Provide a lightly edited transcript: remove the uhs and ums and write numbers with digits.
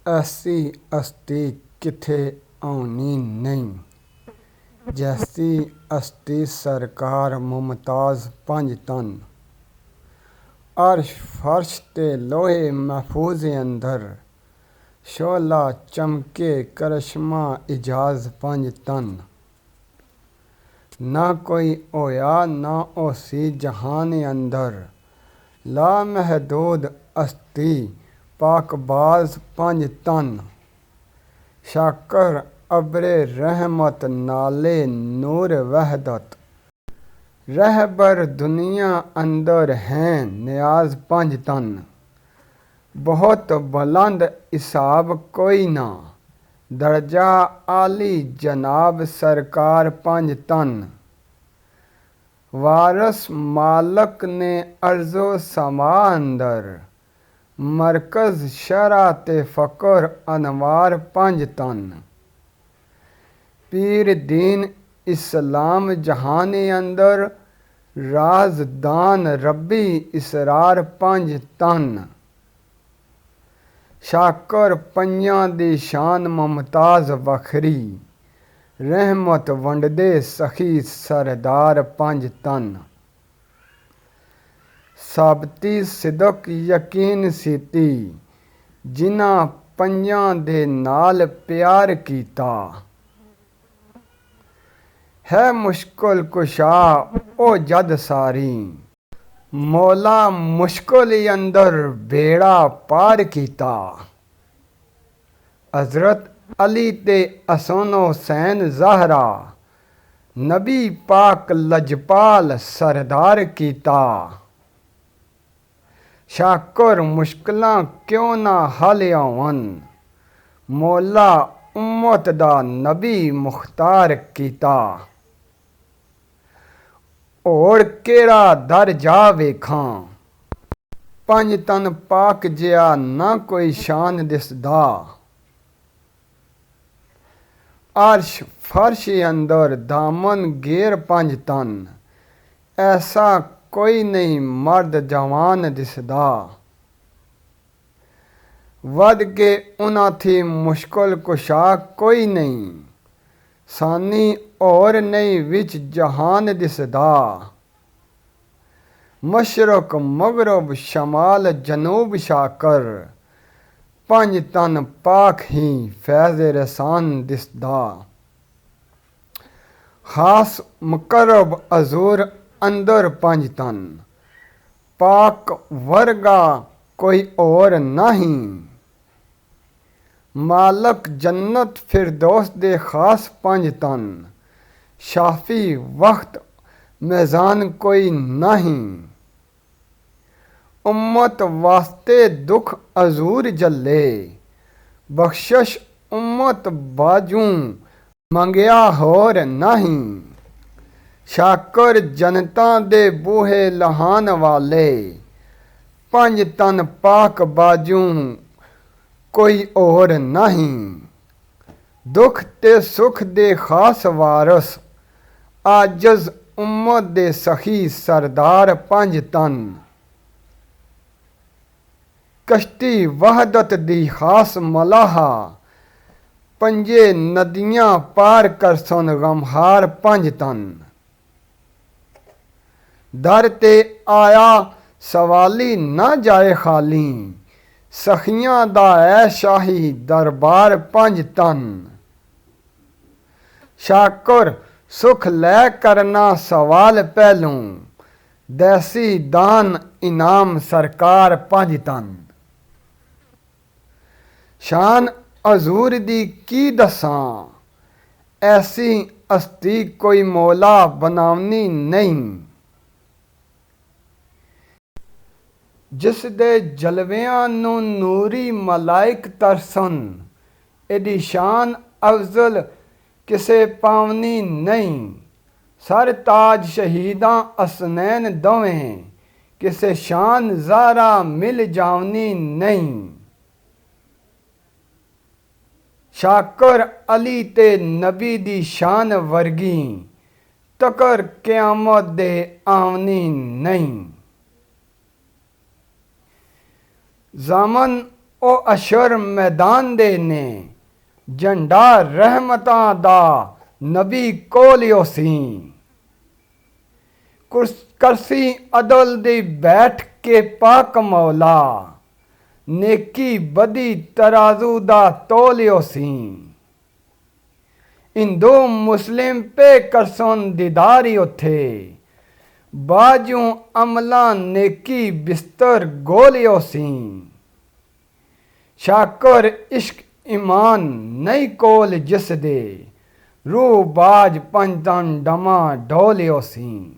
ऐसी हस्ती किथे आनी नहीं। जैसी हस्ती सरकार मुमताज़ पंज तन। अर्श फर्श ते लोहे महफूज अंदर। शोला चमके करश्मा इजाज पंज तन। ना कोई होया ना ओसी जहान अंदर। ला महदूद हस्ती पाकबाज पंज तन। शाकर अबरे रहमत नाले नूर वहदत। रहबर दुनिया अंदर हैं नियाज पंज तन। बहुत बुलंद हिसाब कोई ना, दर्जा आली जनाब सरकार पंज तन। वारस मालक ने अर्जो समा अंदर। मरकज शरा ते फ़कर अनवार पंज तन। पीर दीन इस्लाम जहानी अंदर। राजदान रब्बी इसरार पंज तन। शाकर पंजां दी शान मुमताज़ वखरी। रहमत वंडदे सखी सरदार पंज तन। साबती सिदक यकीन सीती जिन्हां पंजां दे नाल प्यार कीता। है मुश्किल कुशा ओ जद सारी। मौला मुश्किल अंदर बेड़ा पार कीता। हज़रत अली ते हसन हुसैन ज़हरा नबी पाक लजपाल सरदार कीता। शाकर मुश्किलां क्यों ना हल आवन। मौला उम्मत दा नबी मुख्तार कीता। होर केड़ा दर जा वेखां। पंज तन पाक जिया ना कोई शान दिसदा। अर्श फर्श अंदर दामन गेर पंज तन। ऐसा कोई नहीं मर्द जवान दिसदा। वध के उन्हां थी मुश्किल कुशा कोई नहीं। सानी और नहीं विच जहान दिसदा। मशरक मगरब शमाल जनूब शाकर। पंज तन पाक ही फैज़ रसान दिसदा। खास मुकरब अजूर अंदर पंज तन। पाक वर्गा कोई और नहीं। मालक जन्नत फिरदौस दे खास पंज तन। शाफी वक्त मैज़ान कोई नहीं। उम्मत वास्ते दुख अजूर जल्ले। बख्शश उम्मत बाजू मंगया होर नहीं। शाकर जनता दे बूहे लहान वाले। पंज तन पाक बाजू कोई और नहीं। दुख ते सुख दे खास वारस। आजज उम्मत दे सखी सरदार पंज तन। कश्ती वहदत दी खास मलाहा। पंजे नदियां पार करसन गमहार पंज तन। दर ते आया सवाली ना जाए खाली। सखियां दा है शाही दरबार पंज तन। शाकर सुख लै करना सवाल पहलू। दैसी दान इनाम सरकार पंज तन। शान हजूर दी की दसां। ऐसी हस्ती कोई मौला बनावनी नहीं। जिस दे जलविਆਂ ਨੂੰ ਨੂਰੀ ਮਲਾਇਕ ਤਰਸਨ। ਇਹਦੀ शान अफजल ਕਿਸੇ ਪਾਵਨੀ ਨਹੀਂ। सर ताज शहीदां असनैन दोवें। ਕਿਸੇ शान ज़ारा मिल जावनी नहीं। शाकर अली ते नबी दी शान वर्गी। तकर क़यामत दे आवनी नहीं। ज़मन ओ अशर मैदान दे ने झंडा रहमतां दा नबी कोलियो सी करसी अदल दी बैठ के पाक मौला नेकी बदी तराजू दा तोलियो सी हिंदू मुस्लिम पे करसोन दीदारी उथे बाजू अमला नेकी बिस्तर गोलियो सी शाकर इश्क ईमान नहीं कोल जिस दे रूह बाज पंजतन डमा ढोलियो सी।